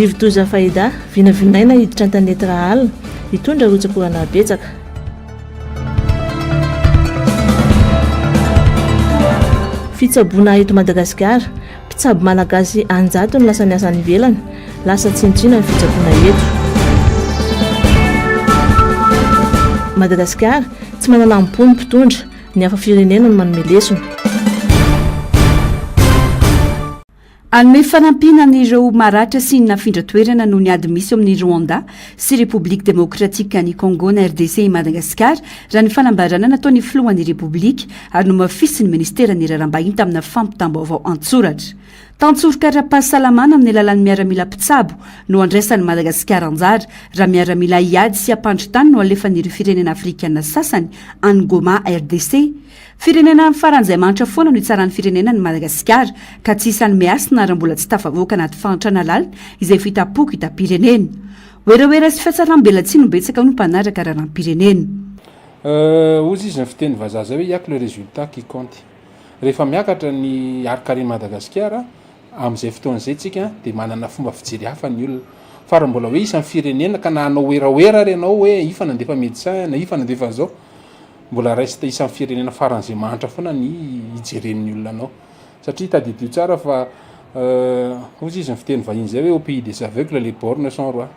rivotoza fahida vinavinaina hiditra an-tanety raha alina hitondra rotsakorana betsaka. Fitsaboana eto Madagasikara, mpitsabo malagasy anjato no lasa niasa any ivelany, lasa tsinitsina ny fitsaboana eto. Madagasikara tsy manana ampony mpitondra, ny hafa firenena no manome lesona. Anome fanampinan'ireo maratra sy nafindra toerana no niady misy amin'ny Rwanda sy République démocratique ny Congo na RDC Madagasikara raha ny fanambarana nataon'ny filohan'ny République ary no mafisy ny ministera ny raharaham-bahiny tamina fampitam-baovao an-tsoratra. Tantsoroka ara-pahasalamana amin'ny alalan'ny miaramila mpitsabo no andraisan'ny Madagasikara anjara raha miaramila iady sy ampandritany no alefan'ireo firenena afrikana sasany Angoma RDC. Firenena faran'izay manitra foana no itsaran'ny firenena ny Madagasikara ka tsy isan'ny miasina raha mbola tsy tafavoaka anaty fantrana lalina izay fitapoko itam-pirenena. Oeraoera sy fiatsaram-belatsiny no betsaka no mpanaraka raharam-pirenena. Ozy izy ny fiteny vazaza hoe yak le résultat qui compte. Rehefa miakatra ny arikary Madagasikara amin'izay fotoan'izay tsika dia manana fomba fijery hafa ny olona. Fa raha mbola hoe isan'ny firenena ka na anao oeraoera ary ianao hoe ifa nandefa médecin na ifa nandefa zao, mbola reste isan'ny firenena faran'izay manitra foana ny hijeren'ny olona anao. Satria tadidio tsara fa ozy izy ny fiteny vahiny zay hoe au pays des aveugles les bornes sont rois.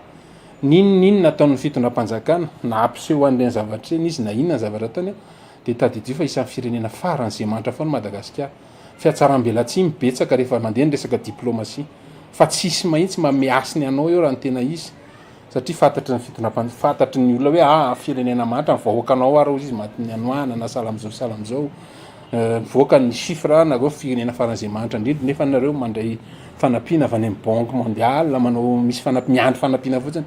Ninona nataon'ny fitondram-panjakana na ampiseho an'ireny zavatra eny izy na inona ny zavatra ataony dia tadidio fa isan'ny firenena faran'izay manitra foana Madagasikara. Fiatsaram-belatsiny betsaka rehefa mandeha ny resaka diplomasia fa tsisy mahitsy mameasiny anao eo raha ny tena izy. Satria fantatry ny fitondram-panjakana, fantatry ny olona hoe firenena manitra mivahoakanao ary izy matiny anoana na salamizao mivoaka ny chiffre na go firenena faran'izay manitra indrindra nefa nareo mandray fanampiana avy any amin'ny banque mondiale manao misy miandry fanampiana fotsiny.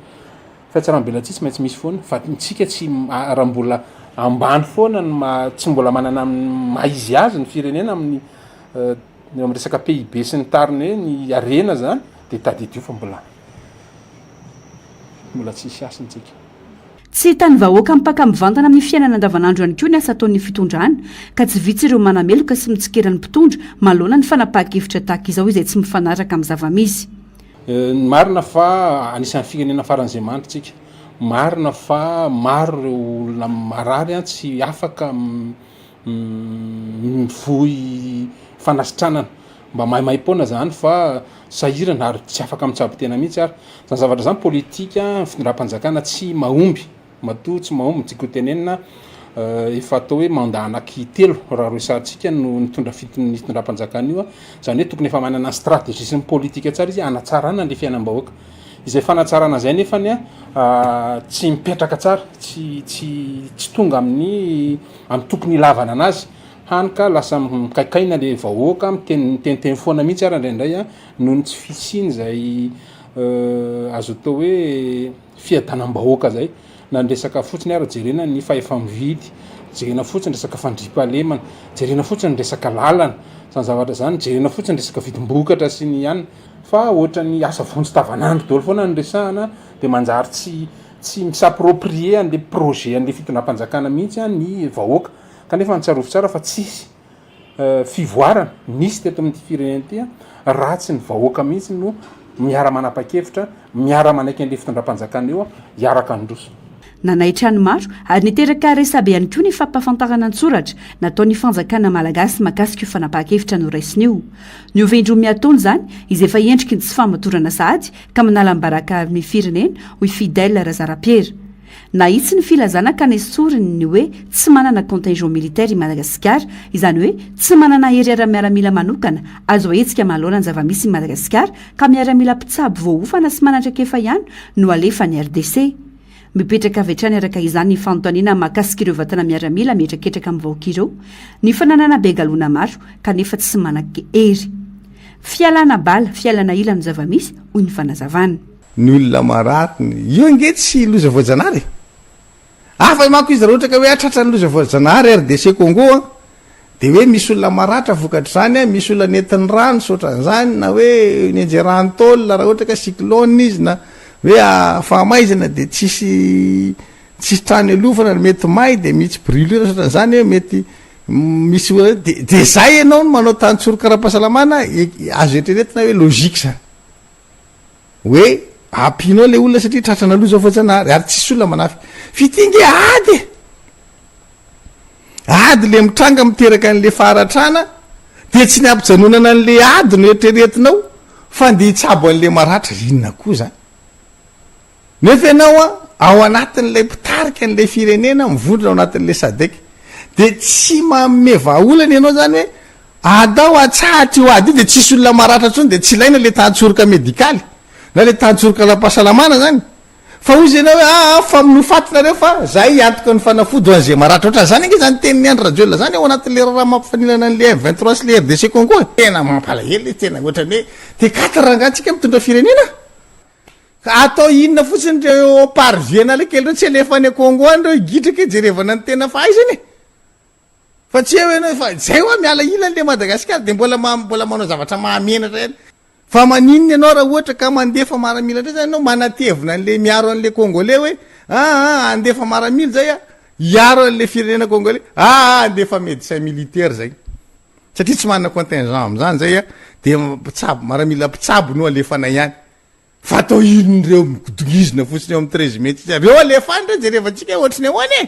Fiatsaram-belatsiny tsy maintsy misy foana fa tsika tsy raha mbola ambany foana tsy mbola manana maizy azy ny firenena amin'ny resaka PIB sy ny tariny ny arena zany dia tadidio fa mbola tsisy asintsika. Tsy hitan'ny vahoaka mipaka mivantana amin'ny fiainana andavanandro ihany koa ny asa ataon'ny fitondrana ka tsy vitsy ireo manameloka sy mitsikeran'ny mpitondra maloana ny fanapahan-kevitra tahaka izao izay tsy mifanaraka amin'ny zava-misy. Marina fa anisan'ny firenena faran'izay manitra tsika. Marina fa maro ireo olona marary tsy afaka mivohy fanasitranana mba maimaimpona zany fa sahirana ary tsy afaka mitsabo tena mihitsy ary zany zavatra zany politika fitondram-panjakana tsy mahomby matoa tsy mahomby tsika ho tenenina efa atao hoe mandat anaky 3 raha resahantsika no nitondra fitondram-panjakana io zany hoe tokony efa manana stratégie sy ny politika tsara izy hanatsarana le fiainam-bahoaka. Izay fanatsarana zay nefany tsy mipetraka tsara tsy tonga amin'ny tokony ilavana anazy hany ka lasa mikaikaina le vahoaka miteniteny foana mihitsy ary indraindray noho ny tsy fisiny zay azo atao hoe fiadanam-bahoaka zay na resaka fotsiny ary jerena ny fahefa-mividy, jerena fotsiny resaka fandriam-pahalemana, jerena fotsiny resaka lalana, zany zavatra zany jerena fotsiny resaka vidim-bokatra sy ny ihany. Fa ohatra ny asa vonjy tavanandro daholo foana ny resahana dia manjary tsy misapproprier an'le projet an'le fitondram-panjakana mihitsy ny vahoaka kanefa nitsarovy tsara fa tsisy fivoarana nisy teto amin'ity firenena ity ratsy ny vahoaka mihitsy no miara manapa-kevitra miara manaiky an'le fitondram-panjakana eo hiaraka androso. Nanaitra ny maro ary niteraka resabe ihany koa ny fampahafantarana an-tsoratra nataon'ny fanjakana malagasy mahakasika io fanapahan-kevitra no raisiny io. Ny ovendro miatony zany izay efa endriky ny tsy fahamatorana sahady ka manala mibaraka amin'ny firenena hoy Fidèle Razarapiera. Nahitsy ny filazana ka nesoriny ny hoe tsy manana contingent militaire i Madagasikara, izany hoe tsy manana hery ara-miaramila manokana azo ahetsika mahaloana ny zava-misy i Madagasikara ka miaramila mpitsabo voahofana sy manatrak-efa ihany no alefa ny RDC. Mipetraka avy hatrany araka izany ny fanontaniana mahakasika ireo vatana miaramila mihetraketraka amin'ny vahoaka ireo ny fananana bengalona maro kanefa tsy manan-ke hery. Fialana bala, fialana ila ny zava-misy hoy ny fanazavana. Ny olona marary io nge tsy loza voajanahary. Afa manko izy raha ohatra ka hoe atratra ny loza voajanahary RDC Congo dia hoe misy olona maratra vokatra zany misy olona nentin'ny rano sotran'izany na hoe nenjerany taolina raha ohatra ka cyclone izy na hoe fahamaizana dia tsisy trano elofana mety may dia misy brûlure sotran'izany hoe mety misy dia zay ianao no manao tantsoro kara-pahasalamana azo etreretina hoe logika zany. hoe ampinao le olona satria tratra naloza voatsanahary ary tsisy olona manafy fitingy ady le mitranga miteraka an'le faharatrana de tsy ny ampijanonana an'le ady no eritreretinao fa nde hitsabo an'le maratra inona koa zany nefa ianao ao anatin'lay mpitarika an'lay firenena mivondrona ao anatin'le sadaiky de tsy maome vaolana ianao zany hoe adao atsahatra io ady io de tsisy olona maratra tsony de tsy ilaina le tantsoroka medikaly na le tantsoroka la-pahasalamana zany fa ozy ianao hoe fa minofatinareo fa zay antoka ny fanafody hoan'zay maratra oatra zany nge zany teniny andro radiola zany ao anatin'le raha mampifaninana an'le M23 sy le RDC Congo tena mampalahelo tena ohatrany hoe te 4 angatsika mitondra firenena ka atao inona fotsiny reo parviena le kely reo tsy elefany Congo any reo higitraka jerevana ny tena fahaizany fa tsy eo ianao fa zay hoa miala ilan'le Madagasikara de mbola manao zavatra mahamenatra eny fa maninona ianao raha ohatra ka mandefa maramila ndray zany anao manatevina an'le miaro an'le congolais hoe andefa maramila zay iaro an'le firenena congolais andefa médecin militaire zay satria tsy manana contingent am'zany zay de mpitsabo maramila mpitsabo no alefana ihany fa atao inon'ireo migodongizina fotsiny eo amin'ny 13 mai reo alefany re jereva atsika ohatrany ahoany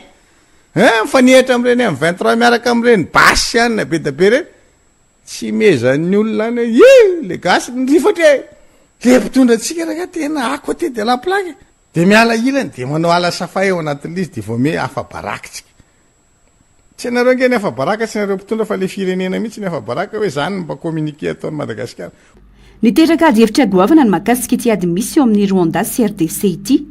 mifanehitra am'ireny M23 miaraka am'ireny basy any na be da be reny tsy mezan'ny olona any hoe le gasy nrifatry le mpitondra atsika raha tena akote de la plaque de miala ilany de manao ala safa eo anatin'le izy de vao afa barakitsika tsy nareo nge ny afa baraka tsy nareo mpitondra fa le firenena mihitsy ny afa baraka hoe zany mba communiqué ataony Madagasikara. Niteraka ady hevitra goavana ny makasika ity ady misy eo amin'ny Rwanda sy RDC ity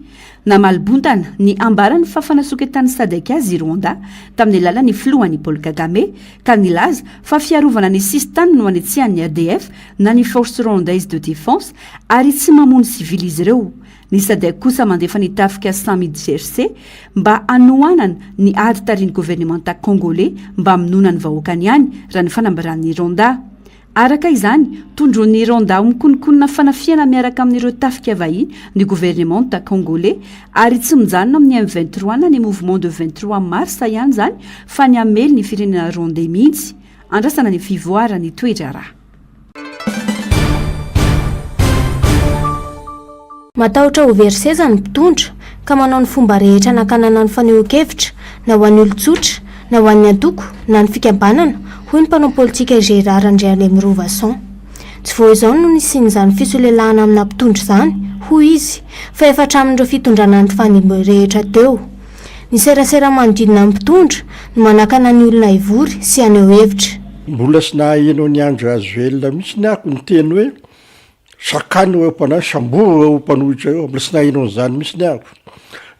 na malibontana ny ambarany fafanasoketany sadaiky azy i Rwanda tamin'ny alalan'ny filohany Paul Kagame ka nilaza fa fiarovana ny sisitany no anetsehan'ny RDF na ny force rwandaise de défense ary tsy mamony civil izy ireo. Ny sadaiky kosa mandefa ny tafika 100 000 GRC mba anohanana ny ady tariny gouvernementa congolais mba aminona ny vahoakany ihany raha ny fanambaran'ny Rwanda. Araka izany tondron'ny Rwanda mikonikonina fanafiana miaraka amin'ireo tafika vahiny ny gouvernementa congolais ary tsy mijanona amin'ny M23 na ny mouvement de 23 mars ihany zany fa ny amely ny firenena rwandais mihitsy andrasana ny fivoarany toetra raha. Matahotra ho verseza ny mpitondra ka manao ny fomba rehetra nakanana ny fanehoan-kevitra na ho an'ny olon-tsotra na ho an'ny antoko na ny fikambanana hoy ny mpanao politika Gérard Andriamirova-Son. Tsy vao izao no nisin'izany fisolelahana amina mpitondra izany hoy izy fa efa hatramin'ireo fitondrana ny fanimbo rehetra teo. Ny serasera manodidina ny mpitondra no manakana ny olona ivory sy aneho hevitra. Mbola sy nahaenao ny andro azo elona mihitsy ny ako ny teny hoe sakany eo mpana samboro eo mpanohitra eo mbola sy nahaenao n'izany mihitsy ny ako.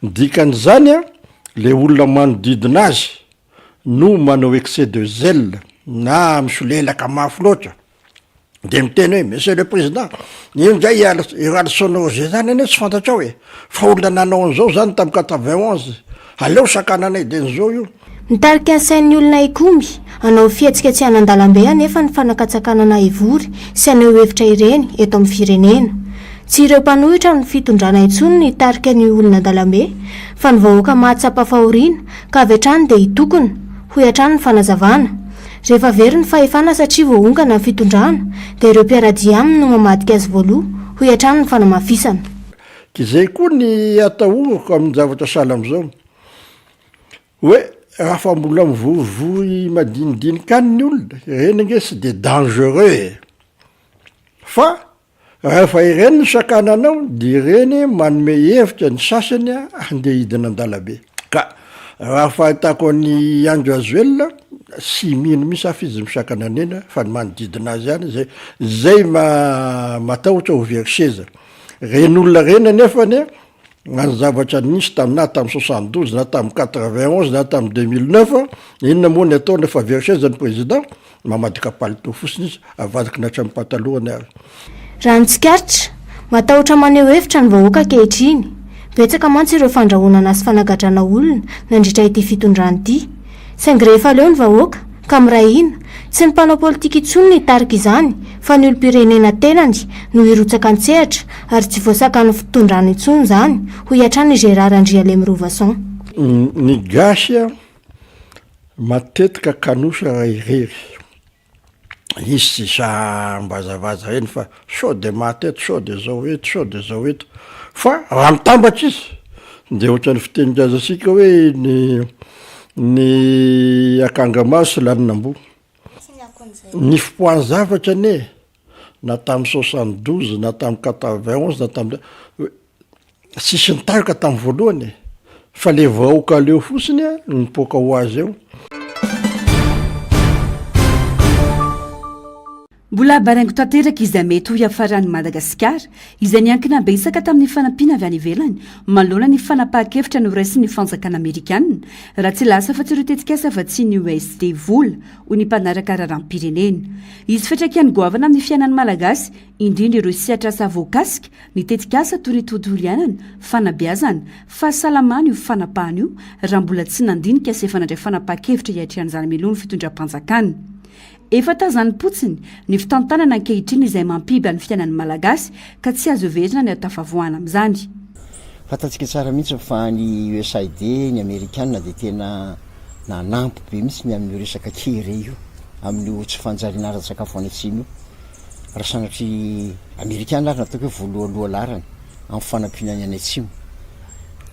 Ny dikan'izany le olona manodidina azy no manao excès de zèle na misolelaka mafy loatra de miteny hoe monsieur le président io zay iralisonao zay zany ane tsy fantatrao hoe fa olona nanao an'izao zany tamin'ny 91 aleo sakananay de n'izao io. Nitarika ny sain'ny olona ikomby anao fietsika tsy anan-dalambe nefa ny fanakatsakanana ivory sy aneho hevitra ireny eto amin'ny firenena. Tsy ireo mpanohitra ny fitondrana intsony ny tarika ny olona dalambe fa ny vahoaka mahatsapa fahoriana ka avy hatrany dia hitokona hoy hatrany ny fanazavana. Rehefa very ny fahefana satria voaongana ny fitondrana dia ireo mpiaradia aminy no mamadika azy voaloha hoy hatrany ny fanamafisana. Izay koa ny atahorako amin'ny zavatra sahala amin'izao hoe raha mbola mivorivory madinidinika any ny olona ireny nge sy de dangereux fa rehefa ireny ny sakananao de ireny manome hevitra ny sasany andeha hidina an-dalabe ka raha fahitako ny andro azoelona sy mino misy afizy misakananena fa ny manodidina azy any zay matahotra ho verseza reny olona reny nefany any zavatra nisy na tamin'ny 72 na tamin'ny 91 na tamin'ny 2009 inona moa ny atao nefa verseza ny président mamadika palito fotsiny izy avadika natramin'ny patalohany ary. Raha nitsikaritra matahotra maneho hevitra ny vahoaka ankehitriny betsaka mantsy ireo fandrahonana sy fanagadrana olona nandritra ity fitondrana ity saingy rehefa leo ny vahoaka ka mirahina tsy ny mpanao politika intsony ny tarika izany fa ny olom-pirenena tenany no hirotsaka an-tsehatra ary tsy voasakany fitondrana intsony izany hoy hatrany Gérard Andriamirova-Son. Ny gasy matetika kanosa raha irery isy sa mbazavaza eny fa sao de mateto sao de zao eto sao de zao eto fa raha mitambatra izy de ohatrany fitenindrazatsika hoe ny akangamaso laninambo ny fipoany zavatra ane na tamy 72 na tamy 91 na tamy sisy nitaroka tamy voalohany fa le vahoaka leo fotsiny a nipoaka ho azy eo. mbola baraingo tanteraka izay mety ho iafarany Madagasikara izay niankina besaka tamin'ny fanampiana avy any ivelany manoloana ny fanapahan-kevitra no raisy ny fanjakana Amerikanina raha tsy lasa fa tsy ireo tetikasa fa tsy ny USD vola ho ny mpanaraka raharam-pirenena. Izy fiantraikany goavana amin'ny fiainan'ny Malagasy indrindra ireo siatrasa voakasika ny tetikasa toy ny tontolo iainana, fanabeazana, fahasalamana io fanapahana io raha mbola tsy nandinika sy efa nandray fanapahan-kevitra hiatrehan'izany meloa ny fitondram-panjakana. Efa tazany potsiny ny fitantanana ankehitriny izay mampiby ny fiainan'ny Malagasy ka tsy azo verina ny atafavoana amin'izany. Fatantsika tsara mihitsy fa ny USAID ny Amerikanina dia tena nanampy be mihitsy ny amin'ny resaka kere io amin'ny tsy fanjariana ara-tsakafo any atsimo io. Raha sanatry Amerikanina ary nataoko hoe voalohaloha larany amin'ny fanampiana any atsimo.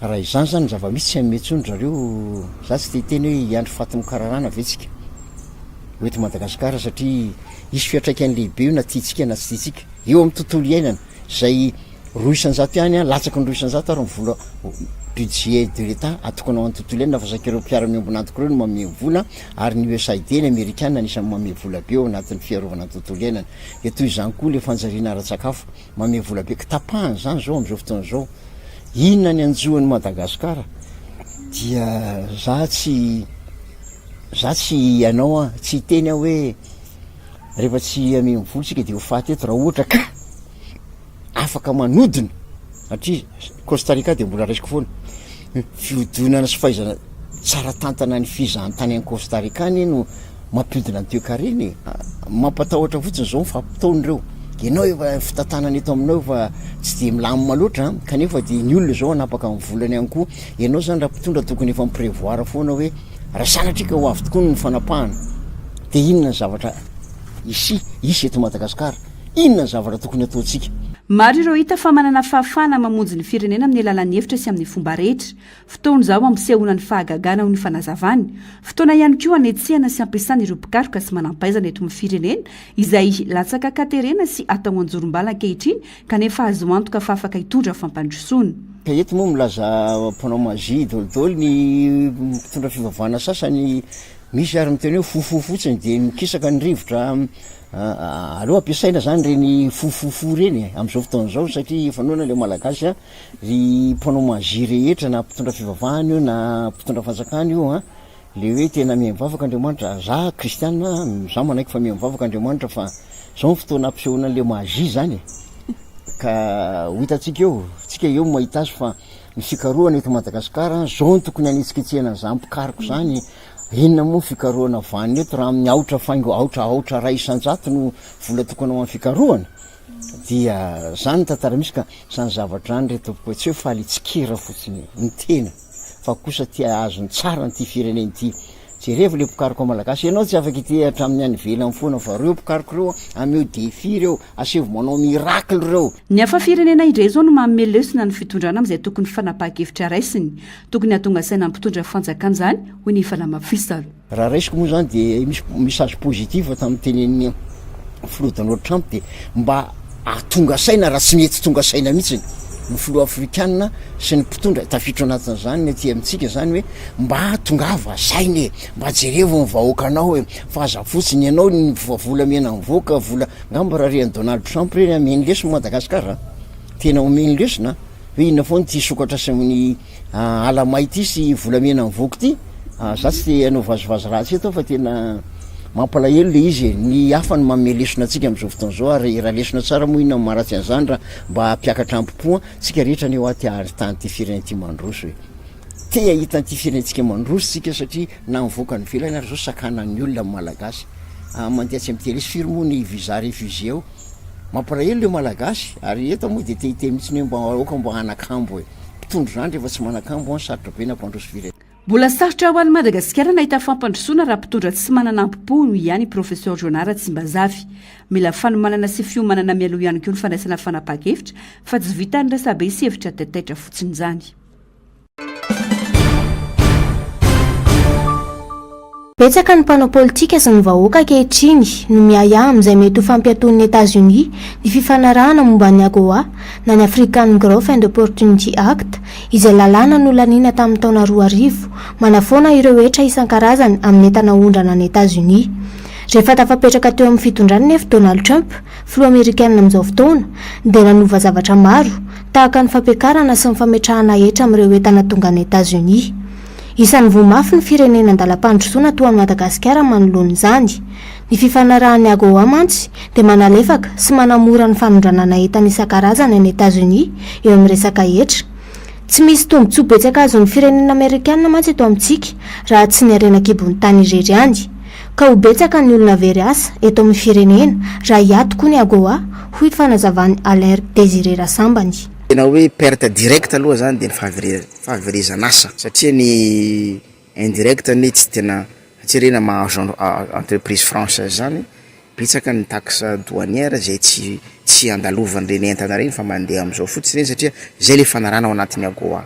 Raha izany zany zava-misy tsy ametsony zareo za tsy teteny hoe hiandry faty mikararana vetsika oety Madagasikara satria isy fiatraikany lehibe io na tiatsika na tsy tiatsika eo amin'ny tontolo iainana izay 200 ihany latsaky ny 200 ary vola budget de l'État atokana ho an'ny tontolo iainana fa saky ireo mpiara-miombona antoko ireo no manome vola ary ny USAID ny Amerikanina anisany manome vola be eo anatin'ny fiarovana ny tontolo iainana. Dia toy izany koa le fanjariana ara-tsakafo manome vola be kitapahana zany zao amin'izao fotoana zao. Inona ny anjoan'ny Madagasikara dia za tsy ianao tsy teny hoe rehefa tsy ame volontsika dia ho faty eto raha ohatra ka afaka manodina satria Costa Rica dia mbola raisiko foana fiodonana sy fahaizana tsara tantana ny fizahantany any Costa Rica no mampiodina ny toe-kareny mampatahotra fotsiny zao mifampitaon'ireo ianao efa fitantanana eto aminao fa tsy dia milamina loatra kanefa dia ny olona zao anapaka amin'ny volany ihany koa ianao zany raha mpitondra tokony efa miprevoira foana hoe raha sanatrika ho avy tokoa ny fanapahana dia inona ny zavatra isy eto Madagasikara, inona ny zavatra tokony ataontsika. Maro ireo hita fa manana fahafahana mamonjy ny firenena amin'ny alalan'ny hevitra sy amin'ny fomba rehetra. Fotoana izao ampisehoana ny fahagagana ho ny fanazavany. Fotoana ihany koa anetsehana sy ampiasana ireo mpikaroka sy manampaizana eto amin'ny firenena izay latsaka katerena sy atao anjorom-bala ankehitriny kanefa azo antoka fa afaka hitondra fampandrosoana. Ka eto moa milaza mpanao mazy dolidoly ny mpitondra fivavahana sasany misy ary miteny hoe fofo fotsiny dia mikisaka ny rivotra aloha ampiasaina zany reny fofofo reny amin'izao fotoana zao satria fanoana le malagasy ry mpanao mazy rehetra na mpitondra fivavahana io na mpitondra fanjakana io le hoe tena miham-bavaka Andriamanitra. Za kristiana za manaiky fa miham-bavaka Andriamanitra fa zao ny fotoana ampisehoana le mazy zany ka ho hitantsika eo tsika eo mahita azy fa ny fikarohana eto Madagasikara zao ny tokony anetsiketsehana zany mpikariko zany. Inona moa fikarohana vanina eto raha amin'ny aotra faingo aotra ray isan-jato no vola tokony ho amin'ny fikarohana dia zany tantara misy ka zany zavatra any reto tsy hoe faly tsikera fotsiny ny tena fa kosa tia azony tsara nyty fireneny ity. Jereva le mpikariko malagasy ianao tsy afaka ity hatramin'ny any ivelany foana fa reo mpikariko reo ameo défi reo asevo manao miracle reo. Ny hafa firenena indray zao no manome lesona ny fitondrana amin'izay tokony fanapahan-kevitra raisiny tokony hatonga saina mpitondra fanjakana zany ho ny fanamafisalo. Raha raisiko moa zany dia misy message positif tamin'ny tenen'ny filoha Donald Trump dia mba atonga saina raha tsy mety tonga saina mihitsy ny filoha afrikanina sy ny mpitondra tafiditra anatin' zany ny aty amintsika zany hoe mba tongava saina mba jerevo ny vahoakanao fa aza fotsiny ianao ny volamena mivoaka vola ngamba raha reny Donald Trump reny ameny lesona Madagasikara tena omeny lesona hoe inona foana ty sokatra sy amin'ny alamaity sy volamena mivoaka ty za tsy anao vazovazo ratsy eto fa tena mampalahelo le izy ny hafa ny manome lesona atsika amin'izao fotoana zao ary raha lesona tsara moa inona maratsy an'izany raha mba hampiakatra ampopoa tsika rehetra ny eo aty tany ty firenena ty mandroso hoe te ahita nyty firenentsika mandroso tsika satria na mivoaka ny velany ary zao sakanan'ny olona malagasy mandehatsy amin'ny télé firy moa ny visa réfugié eo mampalahelo le malagasy ary eto moa dia te mihitsy ny mba aoka mba anakambo hoe mpitondro zany rehefa tsy manakambo sarotra be na mpandroso firenena. mbola sarotra ho any madagasikara nahita fampandrosoana raha mpitondra tsy manana ampopo ihany professeur Jonara Tsimbazavy. Mila fanomanana sy fiomanana mialoha ihany koa ny fandraisana fanapa-kevitra fa tsy vita ny resabe sy hevitra taitaitra fotsiny izany. Betsaka ny mpanao politika sy ny vahoaka ankehitriny no miaya amin'izay mety ho fampiatoan'ny États-Unis ny fifanarahana momba ny AGOA na ny African Growth and Opportunity Act izay lalàna nolaniana tamin'ny taona 2000 manafoana ireo hetra isan-karazany amin'ny entana ondrana ny États-Unis. Rehefa tafapetraka teo amin'ny fitondrany nefa Donald Trump, filoha Amerikanina amin'izao fotoana, dia nanova zavatra maro tahaka ny fampiakarana sy ny fametrahana hetra amin'ireo entana tonga ny États-Unis. Isan'ny voamafy ny firenena andalam-pandrosoana toa ny Madagasikara manoloana izany. Ny fifanarahan'ny AGOA mantsy dia manalefaka sy manamora ny fanondranana entana isan-karazany any États-Unis eo amin'ny resaka hetra. Tsy misy tombontsoa betsaka azon'ny firenena Amerikanina mantsy eto amintsika raha tsy ny harena-kibon'ny tany irery ihany. Ka ho betsaka ny olona very asa eto amin'ny firenena raha hiato koa ny AGOA, hoy fanazavany Alain Désiré Rassambany. Tena hoe perte direct aloha zany dia ny fahaverezana asa satria ny indirect ny tsy tena tsirena mahazo entreprise française zany bitsaka ny taxe douanière zay tsy andalovan'ny reny entana reny fa mandeha amin'izao fotsiny reny satria zay le fanarana ao anatin'ny AGOA.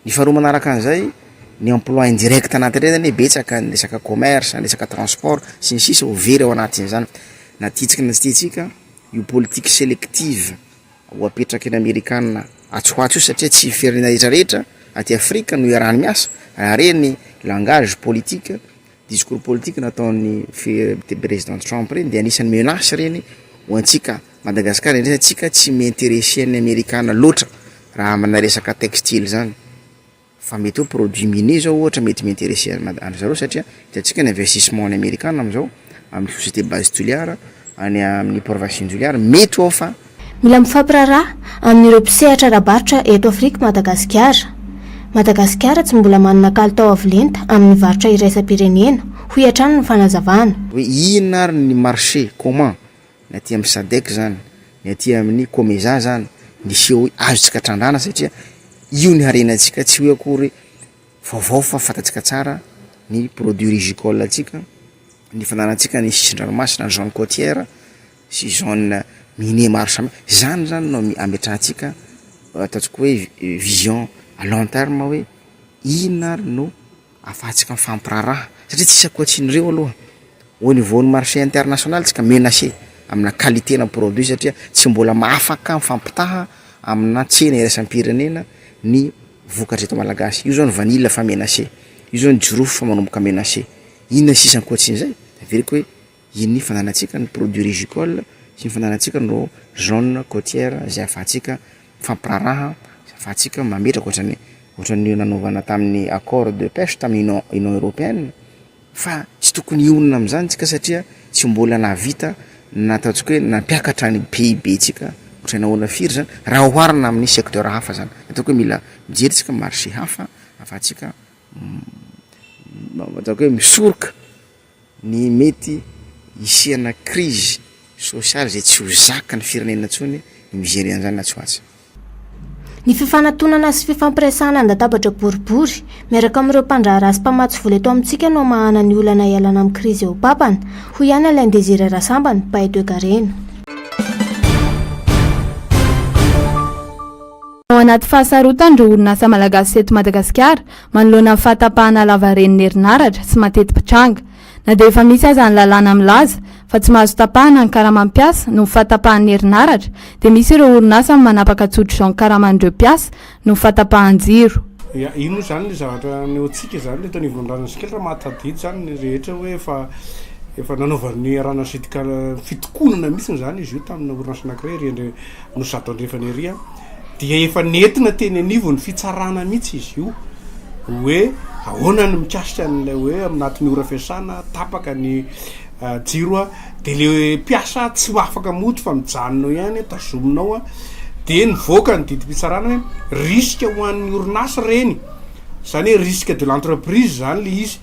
Ny faharoa manaraka an'izay ny emploi indirect anatin'ireny betsaka ny resaka commerce, ny resaka transport sy ny sisa ho very ao anatin'izany. Na titsika na tsy titsika io politique sélective ho apetraka ny Amerikanina atsoatso satria tsy firenena rehetrarehetra aty Afrika no iarahany miasa reny langage politique, discours politique nataon'ny président Trump reny dia anisan'ny menace reny ho antsika Madagasikara indray antsika tsy m'intéressé ny Amerikanina loatra raha mana resaka textile zany fa mety ho produit minier zao ohatra mety m'intéressé an'zareo satria hitantsika ny investissement ny Amerikanina amin'izao amin'ny société base tuliara any amin'ny province insuliare mety ao fa mila mifampiraraha amin'ireo mpisehatra ara-barotra eto Afrika Madagasikara. Madagasikara tsy mbola manana kalitao avolenta amin'ny varotra iraisam-pirenena, ho hiatrano ny fanazavana. Hoe inona ary ny marché comment ny aty amin'ny SADC zany, ny aty amin'ny COMESA zany, ny CEO azotsika trandrana satria io ny harenantsika tsy hoe akory vaovao fa fatatsika tsara ny produit rizicole atsika, ny fananantsika ny sisin-dranomasina, zone côtière sy zone minier maro samy zany no ametrahantsika ataontsika hoe vision à long terme hoe inona ary no afahantsika mifampiraraha satria tsisy akoatsin'ireo aloha au niveau ny marché international tsika menacé amina qualité na produit satria tsy mbola maafaka mifampitaha amina tsena iraisam-pirenena ny vokatra eto malagasy. Io zao ny vanille fa menacé, io zao ny jirofo fa manomboka menacé. Inona sisa ankoatsin'izay averiko hoe iny fananantsika ny produit rizicole sy ny fananantsika no zone côtière zay afahantsika mifampiraraha, afahantsika mametraka ohatran'ny nanovana tamin'ny accord de pêche tamin'ny Union européenne fa tsy tokony ionona amin'izany tsika satria tsy mbola nahavita nataontsika hoe nampiakatra ny PIB tsika ohatry nahoana firy zany raha oharina amin'ny secteur hafa zany. Ataoko hoe mila mijery tsika marché hafa afahantsika ataoko hoe misoroka ny mety isiana crise sociale zay tsy ho zaka ny firenena ntsony ny mijery an'izany natsoatsy. Ny fifanantonana sy fifampiresahana andatabatra boribory miaraka amin'ireo mpandraharaha sy mpamatsy vola eto amintsika no mahana ny olana ialana amin'ny krizy eo papana, hoy ihany Alain Désiré Rassambany Paeto Garena. Ao anaty fahasarotana ireo orinasa malagasy eto Madagasikara manoloana amin'ny fahatapahana lavaren'ny herinaratra sy mateti-pitranga. Na dia efa misy aza ny lalàna milaza fa tsy mahazo tapahana ny karamam-piasa no fahatapahan'ny herinaratra, dia misy ireo orinasa manapaka tsotro izao ny karaman'ireo mpiasa no fahatapahan-jiro. Ino zany le zavatra neotsika zany le tany vondrana sikely raha mahatadidy zany ny rehetra hoe efa nanaovan'ny arana sitika fitokonana mihitsy zany izy io tamin'ny orinasa anankiray rendre no zato andrefany ery dia efa nentina teny anivo ny fitsarana mihitsy izy io hoe ahoana ny mikasika n'ilay hoe aminatin'ny ora fiasana tapaka ny jiro dia le mpiasa tsy afaka moto fa mijanonao ihany tazominao dia nivoaka ny didim-pitsarana hoe risque ho an'ny orinasa reny, zany hoe risque de l'entreprise zany le izy,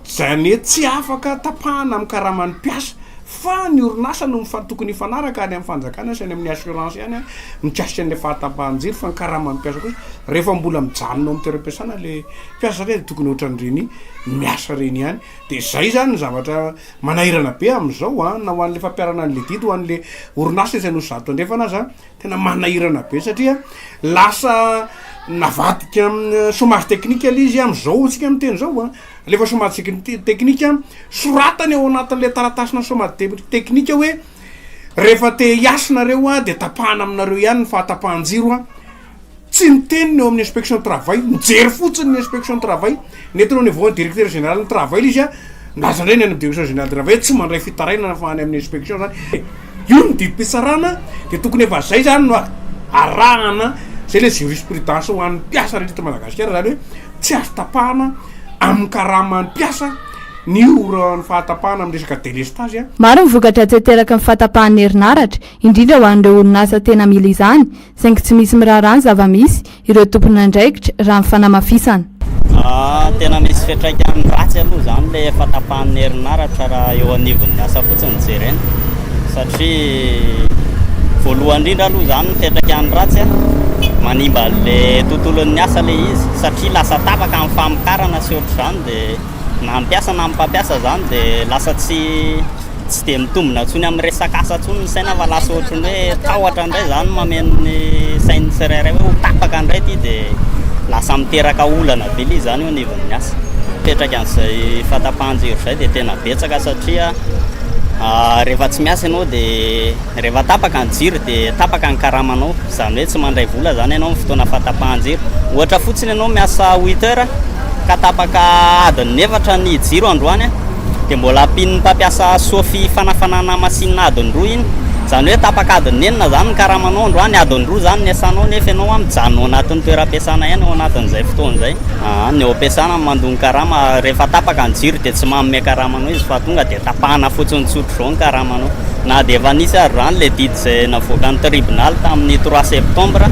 zany hoe tsy afaka tapahana amin'ny karaman'ny mpiasa fa ny orinasa no tokony ifanaraka any amin'ny fanjakana sy any amin'ny assurance ihany a mikasika an'le fahatapahan-jiry fa ny karama mipiasa kosa rehefa mbola mijanona amin'ny toeram-piasana le mpiasa reny tokony ohatran'ireny miasa reny ihany de zay zany ny zavatra manahirana be am'izao a na ho an'le fampiarana an'le didy ho an'le orinasa izay no zato andrefana za tena manahirana be satria lasa navadika chômage technique le izy am'izao tsika amin'ny teny zao a lefa chômage technique soratany ao anatin'le taratasina chômage technique hoe rehefa te hiasinareo a de tapahana aminareo ihany ny fahatapahan-jiro a tsy niteniny eo amin'ny inspection travail mijery fotsiny ny inspection travail nety nao niveau directeur général ny travail izy a nazandrany any direction général de travail tsy mandray fitarainana fa any amin'ny inspection zany io ny didim-pitsarana de tokony efa zay zany no arahana zay le jurisprudence ho an'ny mpiasa rehetra Madagasikara zany hoe tsy azo tapahana amin'ny karaman'ny mpiasa ny ora ny fahatapahana amin'ny resaka délestage a maro mivokatra tsy teraka ny fahatapahan'ny herinaratra indrindra ho an'ireo orinasa tena mila izany saingy tsy misy mirarany zava-misy ireo tompon'andraikitra raha ny fanamafisana tena misy fiatraikany ratsy aloha zany le fahatapahan'ny herinaratra raha eo anivon'ny asa fotsiny jerena satria voalohany indrindra aloha zany ny fiatraikany ratsy a manimba le tontolon'ny asa le izy satria lasa tapaka amin'ny famokarana sy ohatr'izany de na mpiasa na mpampiasa zany de lasa tsy de mitombona ntsony amin'ny resaka asa ntsony ny saina fa lasa ohatrany hoe tahotra indray zany mamenony sainy tsirairay hoe ho tapaka indray ty de lasa miteraka olana be le zany eo anivon'ny asa petraka an'izay fahatapahan-jiro zay de tena betsaka satria rehefa tsy miasa ianao de rehefa tapaka ny jiro de tapaka ny karamanao zany hoe tsy mandray vola zany ianao ny fotoana fahatapahan-jiro ohatra fotsiny ianao miasa 8 heures ka tapaka adiny 4 ny jiro androany de mbola ampin'ny mpampiasa sofy fanafanana masinina adiny 2 iny zany hoe tapaka adiny 9 zany ny karamanao androany adiny 2 zany ny asanao nefa ianao mijanona anatin'ny toeram-piasana ihany ao anatin'izay fotoan'izay ny ao am-piasana mandony karama rehefa tapaka ny jiro de tsy manome karamanao izy fa tonga de tapahana fotsiny tsotro zao ny karamanao na de efa nisy ary rany le didy zay navoakan'ny tribunal tamin'ny 3 septembre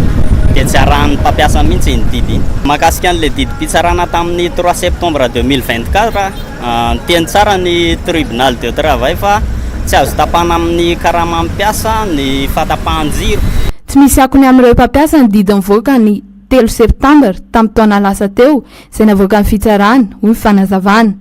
de tsy arahan'ny mpampiasa mihitsy iny didy iny mahakasika an'le didy mpitsarana tamin'ny 3 septembre 2024 ny teny tsara ny tribunal de travail fa tsy azo tapahana amin'ny karama mpiasa ny fahatapahan-jiro tsy misy akony amin'ireo mpampiasa ny didy nivoaka ny 3 septembre tamin'ny taona lasa teo izay navoaka ny fitsarana hoy ny fanazavana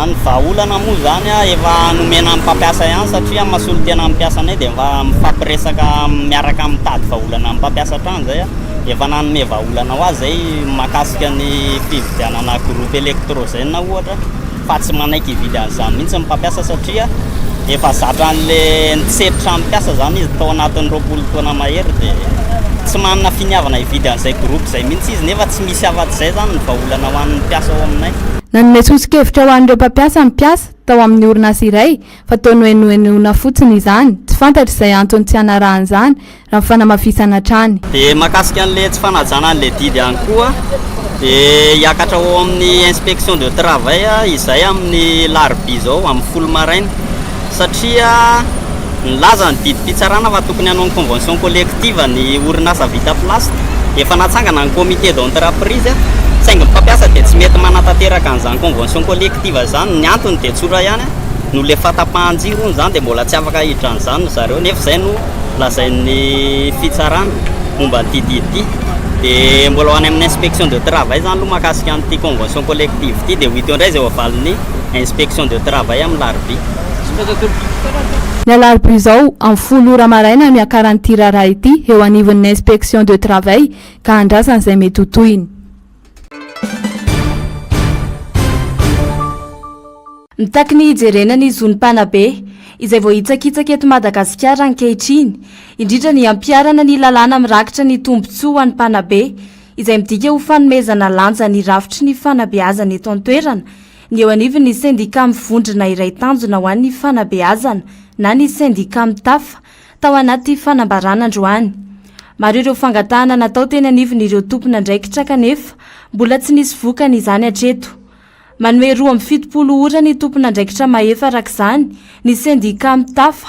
ny vahaolana moa zany a efa nomena amin'ny mpampiasa ihany satria mahasolo tena amin'ny mpiasanay de mba mifampiresaka miaraka mitady vahaolana amin'ny mpampiasa trano zay a efa nanome vahaolana ho azy zay mahakasika ny fividianana groupe électrogène ohatra fa tsy manaiky hividy an'izany mihitsy ny mpampiasa satria efa zatra an'le nitseritra amin'ny mpiasa zany izy tao anatin'ny 20 taona mahery de tsy manana finiavana hividy an'izay groupe zay mihitsy izy nefa tsy misy afa-tsy zay zany ny vahaolana ho an'ny mpiasa ao aminay nanome tsosokevitra ho an'ireo mpampiasa mpiasa tao amin'ny orinasa iray fa tao noenoenoina fotsiny izany tsy fantatra izay antony tsy hanarahan'izany raha ny fanamafisana trany de mahakasika an'le tsy fanajana an'le didy ihany koa de hiakatra ao amin'ny inspection de travail izay amin'ny larbi zao amin'ny folo maraina satria nilaza ny didy mpitsarana fa tokony hanao ny convention collective ny orinasa vita place efa natsangana ny comité d'entreprise saingy mpampiasa de tsy mety manatanteraka an'izany convention collective zany ny antony de tsora ihany no le fahatapahan-jiro ony zany de mbola tsy afaka hiditra an'izany zareo nefa zay no lazain'ny fitsarana momba ny didy de mbola ho any amin'ny inspection de travail zany aloha mahakasika an'ity convention collective ty de ho ito indray zay ho avalin'ny inspection de travail amin'ny larbi ny alarbi izao amin'ny 10 ora maraina miakaran'ity raharaha ity eo anivon'ny inspection de travail ka andrasana izay mety ho tohiny mitaky ny hijerenany zonim-panabe izay vao hitsakitsaka eto Madagasikara ankehitriny indrindra ny ampiarana ny lalàna mirakitra ny tombontsoa ny mpanabe izay midika ho fanomezana lanja ny rafitry ny fanabeazana eto an-toerana ny eo anivon'ny sendika mivondrona iray tanjona ho an'ny fanabeazana na ny sendika mitafa tao anaty fanambarana androany maro ireo fangatahana natao teny anivon'ireo tompona ndraikitra kanefa mbola tsy nisy vokany izany hatreto manome 270 ora ny tompona ndraikitra mahefa arak'izany ny sendika mitafa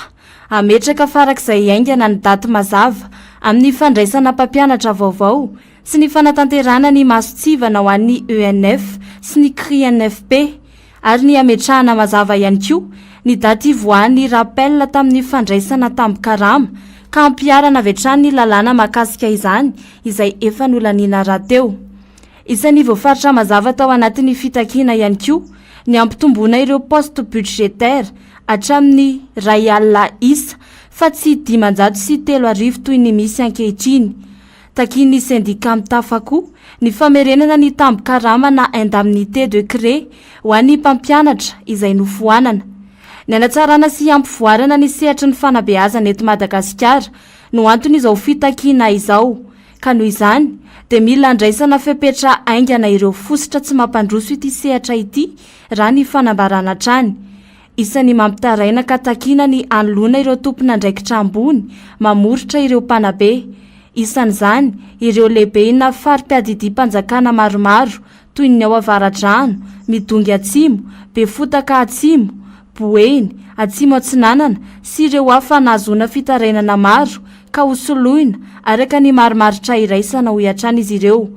ametraka farak'izay aingana ny daty mazava amin'ny fandraisana mpampianatra vaovao sy ny fanatanterana ny masotsivana ho an'ny ENF sy ny CRINFP ary ny ametrahana mazava ihany koa ny daty voan'ny rappel tamin'ny fandraisana tambikarama ka ampiarana vetrany lalàna makasika izany izay efa nolaniana raha teo. Isan'ny voafaritra mazava tao anatin'ny fitakiana ihany koa ny ampitomboana ireo poste budgetaire hatramin'ny ray alina isa fa tsy 503 toy ny misy ankehitriny. Takin'ny syndika mitafa koa ny famerenana ny tambikarama na indemnité de cré ho an'ny mpampianatra izay nofoanana. Ny anatsarana sy ampivoarana ny sehatry ny fanabeazana eto Madagasikara no anton'izao fitakiana izao. Ka noho izany dia mila andraisana fepetra aingana ireo fosotra tsy mampandroso ity sehatra ity raha ny fanambarana trany. Isan'ny mampitaraina ka takiana ny anoloana ireo tompona ndraikitra ambony mamoritra ireo mpanabe. Isan'izany ireo lehibe na farim-piadidim-panjakana maromaro toy ny ao avaradrano, midongy atsimo, be fotaka atsimo, boeny, atsimo atsinanana sy ireo hafa nahazoana fitarainana maro ka hosoloina araka ny marimaritra iraisana ho hiatrana izy ireo.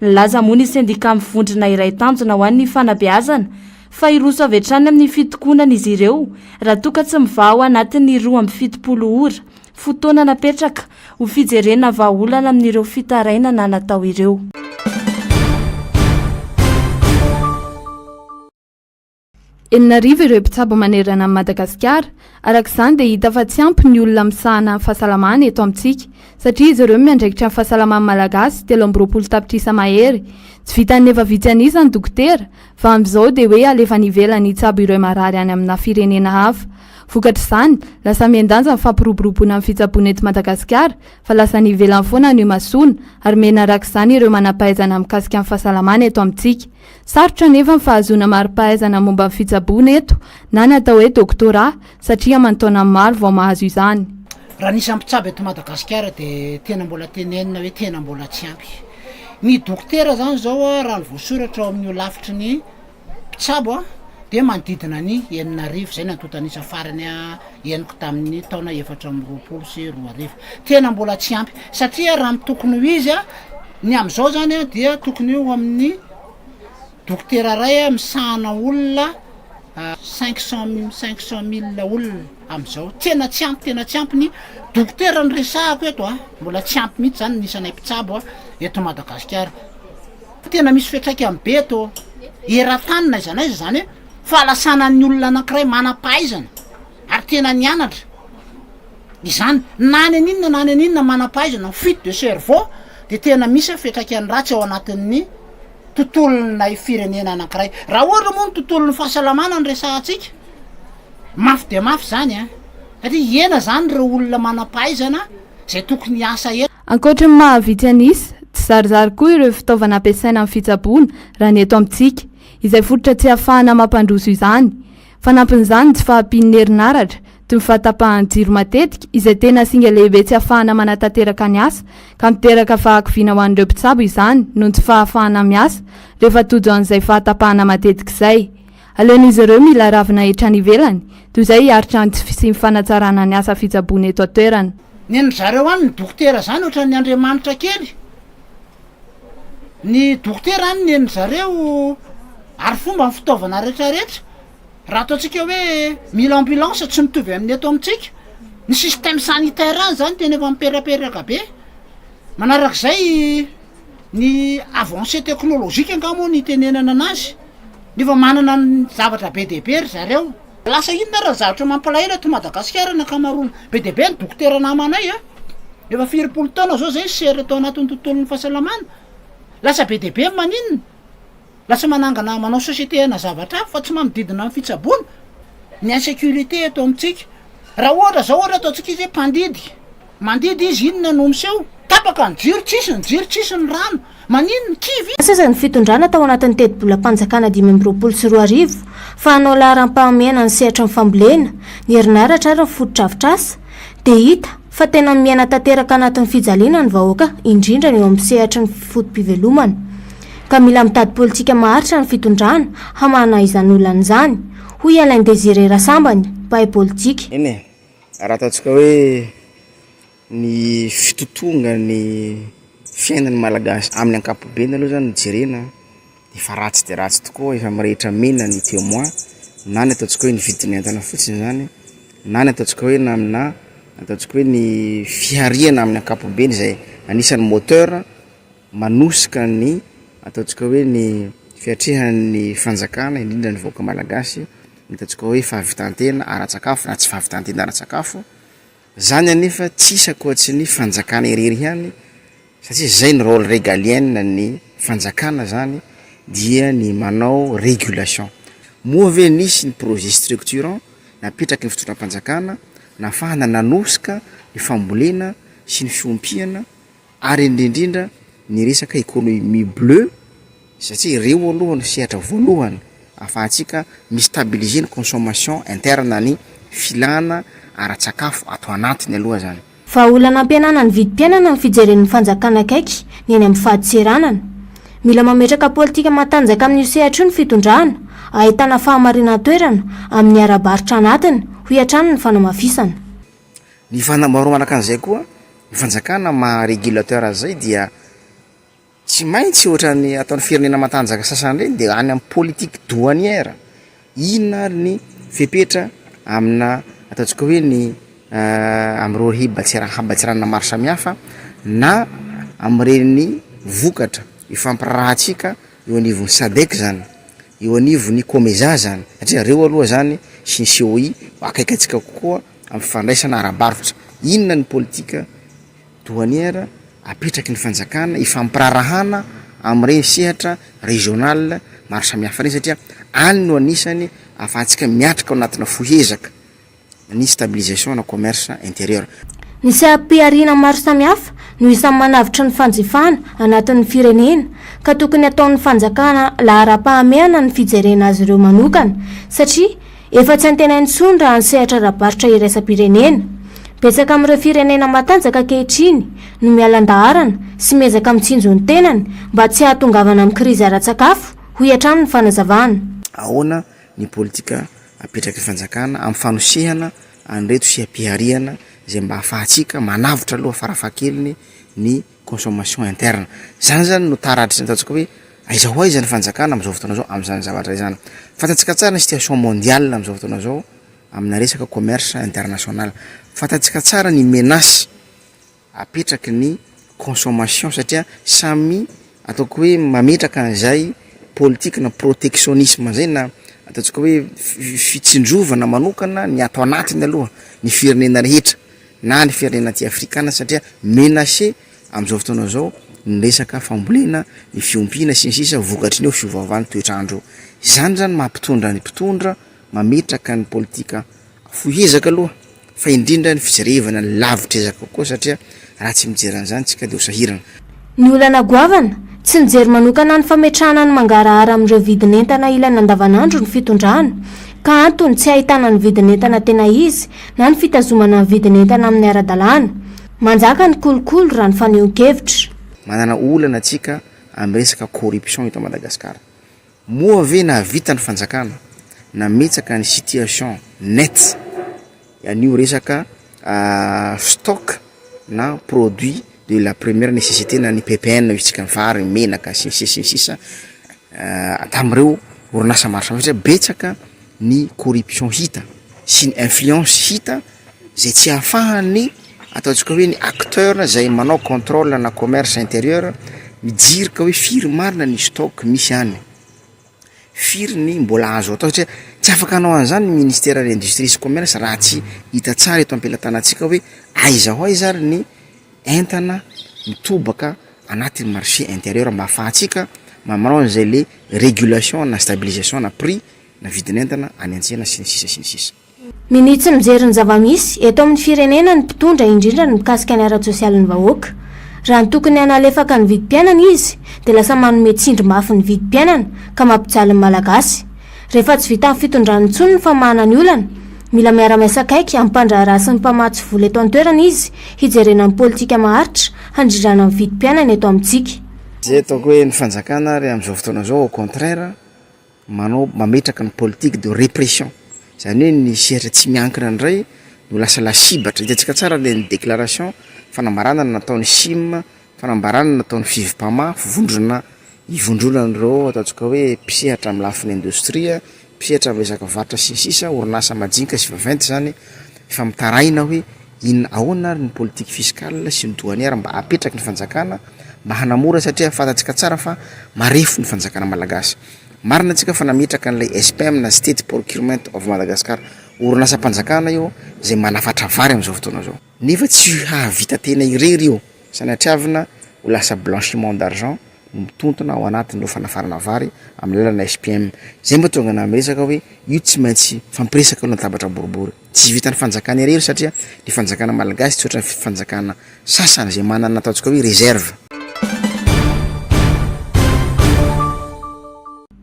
Nilaza moa ny syndika mivondrona iray tanjona ho an'ny fanabeazana fa iroso avy hatrany amin'ny fitokonana izy ireo raha toka tsy mivaha ao anatin'ny 2.70 ora fotoana napetraka ho fijerena vahaolana amin'ireo fitarainana natao ireo. Enarivo ireo mpitsabo manerana amin'ny Madagasikara, arak'izany dia hita fa tsy ampy ny olona misahana fahasalamana eto amintsika satria izy ireo miandraikitra amin'ny fahasalaman'ny malagasy 3 tapitrisa mahery. Tsy vitan'ny efa vitsy an'izany dokotera fa amin'izao dia hoe alefa nivelany hitsabo ireo marary any amina firenena hafa. Vokatra izany lasa miandanja ny fampiroboroboana amin'ny fitsaboana eto Madagasikara fa lasa nivelany foana ny masoana ary menaraka izany ireo manampahaizana mikasika amin'ny fahasalamana eto amintsika. Sarotra nefa ny fahazoana mari-pahaizana momba ny fitsaboana eto na natao hoe doktora satria aman-taona maro vao mahazo izany. Raha nisy mpitsabo eto Madagasikara dia tena mbola tenenina hoe tena mbola tsy ampy. Ny dokotera zany zao raha ny voasoratra ao amin'ny lafitry ny mpitsabo dia manodidina ny 9 zay nantotanisa farany eniko tamin'ny taona 420 sy 20. Tena mbola tsy ampy satria raha mitokony ho izy ny amin'izao zany dia tokony eo amin'ny dokotera ray misahana olona 500,000 olona amin'izao. Tena tsy ampy ny dokotera ny resahako eto mbola tsy ampy mihitsy zany nisanay mpitsabo eto Madagasikara. Tena misy fiatraikany be eto era-tanina izany zany fahalasana ny olona anankiray manam-pahaizana ary tena nianatra izany nany aninona manam-pahaizana fuite de cerveau dia tena misy fiatraikany ratsy ao anatin'ny tontolona firenena anankiray. Raha ohatra moa ny tontolon'ny fahasalamana ny resahantsika mafy de mafy zany satria ena zany reo olona manam-pahaizana zay tokony hiasa eto. Ankoatra ny mahavitsy an'isa tsy zarizary koa ireo fitaovana ampiasaina amin'ny fitsaboana raha ny eto amintsika izay fototra tsy ahafahana mampandroso izany. Fanampin'izany tsy fahampian'ny herinaratra toy ny fahatapahany jiro matetika izay tena singa lehibe tsy ahafahana manatanteraka ny asa ka miteraka fahakiviana ho an'ireo mpitsabo izany noho tsy fahafahana miasa rehefa tojo an'izay fahatapahana matetika izay. Aleon'izy ireo mila ravina etrany ivelany toy izay hiaritra sy mifanatsarana ny asa fitsaboana eto an-toerana. Ny zareo any ny dokotera zany ohatran'ny ny Andriamanitra kely. Ny dokotera any ny zareo ary fomba ny fitaovana rehetrarehetra raha ataontsika hoe mila ambulance tsy mitovy amin'ny eto amintsika. Ny système sanitaire any zany tena efa miperaperaka be. Manarak'izay ny avancée technologique angamo ny tenenana anazy nefa manana ny zavatra be dehibe ry zareo. Lasa inona raha zavatra mampalahelo eto Madagasikara na kamaroana be dehibe ny dokotera namanay efa 20 taona zao zay sery atao anatin'ny tontolon'ny fahasalamana. Lasa be dehibe maninona lasa manangana manao société na zavatra fa tsy manodidina amin'ny fitsaboana ny insécurité eto amintsika. Raha ohatra zao ohatra ataontsika izy mandidy izy inona no miseho tapaka ny jiro tsisy ny rano maninona kivy. Sasany fitondrana tao anatin'ny teti-bola-panjakana 520 sy 20 fa hanao laharam-pahamehana ny sehatra ny fambolena ny herinaratra ary ny fototra-avitrasa dia hita fa tena miaina tanteraka anatin'ny fijaliana ny vahoaka indrindra ny eo amin'ny sehatra ny fotom-pivelomana ka mila mitady politika maharitra ny fitondrana hamana izan'olana izany hoy Alain Désiré Rassambany mpahay politika. Eny raha ataontsika hoe ny fitotonga ny fiainan'ny malagasy amin'ny ankapobeny aloha zany jerena de fa ratsy de ratsy tokoa efa mirehitra mena ny témoin na ny ataontsika hoe ny vidinentana fotsiny zany na ny ataontsika hoe namina ataontsika hoe ny fihariana amin'ny ankapobeny zay anisan'ny moteur manosika ny ataontsika hoe ny fiatrehan'ny fanjakana indrindra ny vahoaka malagasy ny ataontsika hoe fahavitantena ara-tsakafo na tsy fahavitantena ara-tsakafo zany anefa tsisy akoatsy ny fanjakana irery ihany satria zay ny rôle régalienne ny fanjakana zany dia ny manao régulation moa ve nisy ny projet structurant napetraky ny fitondram-panjakana nafahana nanosika ny fambolena sy ny fiompiana ary indrindrindra ny resaka économie bleu satria ireo aloha ny sehatra voalohany afahantsika mistabiliser ny consommation interne ny filana ara-tsakafo ato anatiny aloha zany fa olana ampianana ny vidim-piainana ny fijeren'ny fanjakana akaiky ny eny amin'ny fahadiseranana mila mametraka politika matanjaka amin'io sehatra io ny fitondrana ahitana fahamarina toerana amin'ny arabaritra anatiny ho iatrano ny fanamafisana ny fanamaro manaka an'izay koa ny fanjakana ma régulateur zay dia tsy maintsy ohatrany ataon'ny firenena matanjaka sasany reny dia any amin'ny politique douanière inona ary ny fepetra amina ataontsika hoe ny am'ireo hibatsiranana maro samihafa na am'ireny vokatra ifampirarahantsika eo anivon'ny SADC zany eo anivon'ny COMESA zany satria reo aloha zany sy ny COI akaikatsika kokoa amin'ny fifandraisana ara-barotra inona ny politika douanière apetraky ny fanjakana ifampirarahana am'ireny sehatra régional maro samihafa reny satria any no anisany afahantsika miatrika ao anatina fohezaka ny stabilisation na commerce intérieur ny sehampiariana maro samihafa no isan'ny manavitra ny fanjifana anatin'ny firenena ka tokony ataon'ny fanjakana lahara-pahamehana ny fijerena azy ireo manokana satria efa tsy antenainy tsony raha ny sehatra rabaritra iraisam-pirenena betsaka amin'ireo firenena matanjaka ankehitriny no mialan-daharana sy miezaka mitsinjo ny tenany mba tsy hahatongavana amin'ny krizy ara-tsakafo ho iatrano ny fanazavana ahoana ny politika apetraky ny fanjakana amin'ny fanosehana anreto sehampiariana zay mba afahantsika manavitra aloha farafahakeliny ny consommation interne zany zany no taratry ataontsika hoe aiza ho aiza ny fanjakana am'izao fotoana zao am'izany zavatra zany fantatsika tsara ny situation mondiale am'izao fotoana zao amina resaka commerce international fantatsika tsara ny menace apetraky ny consommation satria samy ataoko hoe mametraka an'izay politique na protectionnisme zay na ataontsika hoe fitsindrovana manokana ny ato anatiny aloha ny firenena rehetra na ny firenena ty afrikana satria menacé am'izao fotoana zao ny resaka fambolena ny fiompiana sy ny sisa vokatry ny eo fiovavany toetrandro zany zany mampitondra ny mpitondra mametraka ny politika fohezaka aloha fa indrindra ny fijerevana ny lavitra ezaka kokoa satria raha tsy mijeran'izany tsika de ho sahirana ny olana goavana tsy nijery manokana ny fametrahana ny mangarahara amin'ireo vidinentana ilaina andavanandro ny fitondrana ka antony tsy ahitana ny vidinentana tena izy na ny fitazomana ny vidinentana amin'ny ara-dalàna manjaka ny kolokolo raha ny fanehonkevitra manana olana atsika amin'ny resaka corruption eto Madagasikara moa ve nahavita ny fanjakana nametsaka ny situation net anio resaka stock na produit de la première nécessité na ny PPN isika ny vary menaka sisa atam'ireo orinasa maro samihafa betsaka ny corruption hita sy ny influence hita zay tsy ahafahany ataontsika hoe ny acteur zay manao contrôle na commerce intérieur mijirika hoe firy marina ny stock misy any firy ny mbola azo atao satria tsy afaka anao an'izany ny ministère de l'industrie sy commerce raha tsy hita tsara eto ampelantanantsika hoe aiza ho aiza ary ny entana mitobaka anatin'ny marché intérieur mba afahantsika mamanao an'izay le régulation na stabilisation na prix na vidinentana any an-tsena sy ny sisa minitsy mijery ny zavamisy eto amin'ny firenena ny mpitondra indrindra ny mikasika ny ara-tsosialy ny vahoaka raha ny tokony analefaka ny vidim-piainana izy dia lasa manome tsindry mafy ny vidim-piainana ka mampijaly ny malagasy rehefa tsy vita amin'ny fitondrany intsony ny famahana ny olana mila miara-miasakaiky ampandraharaha sy ny mpamatsy vola eto an-toerana izy hijerena ny politika maharitra handrindrana ny vidim-piainana eto amintsika zay ataoko hoe ny fanjakana ary am'izao fotoana zao au contraire manao mametraka ny politique de répression zany hoe ny sehatra tsy miankina ndray no lasa lasibatra hitantsika tsara le ny déclaration fanambarana nataon'ny sim fanambarana nataon'ny fivipama fivondrona ivondronan'ireo ataontsika hoe mpisehatra amin'ny lafiny indostria mpisehatra amin'ny resaka vatra sisisa orinasa majinika sy vaventy zany efa mitaraina hoe inona ahoana ary ny politique fiscale sy ny douanière mba apetraky ny fanjakana mba hanamora satria fatatsika tsara fa marefo ny fanjakana malagasy marina antsika fa nametraka an'ilay SPM na State Procurement of Madagascar orinasa mpanjakana io zay manafatra vary amin'izao fotoana zao nefa tsy hahavita tena irery io sanatriavina ho lasa blanchiment d'argent no mitontona ao anatin'ireo fanafarana vary amin'ny lalana SPM zay mba tonga na miresaka hoe io tsy maintsy fampiresaka alo tabatra boribory tsy vitany fanjakana irery satria ny fanjakana malagasy tsy ohatran'ny fanjakana sasany zay manana ataontsika hoe réserve.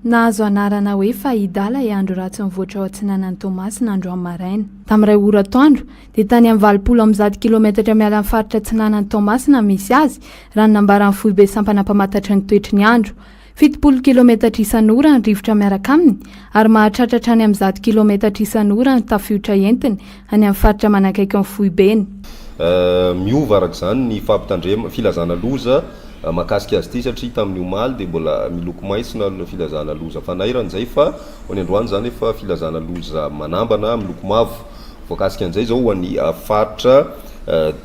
Nahazo anarana hoe Fahidala andro ratsy mivoatra ao Atsinanan'ny Tomasy nandro amin'ny maraina. Tamin'iray ora atoandro dia tany amin'ny 20 kilometatra miala amin'ny faritra Atsinanan'ny Tomasy na misy azy raha ny nambaran'ny foibe sampana mpamatatra ny toetry ny andro. 70 kilometatra isan'ora ny rivotra miaraka aminy ary mahatratratra any amin'ny 10 kilometatra isan'ora ny tafiotra entiny any amin'ny faritra manakaiky amin'ny foibeny. Miova araka izany ny fampitandrema filazana loza makasika azy ty satria tamin'ny omaly dia mbola miloko maitso na filazana loza fanairan'izay fa ho any androany zany efa filazana loza manambana miloko mavo voakasika an'izay zao ho an'ny faritra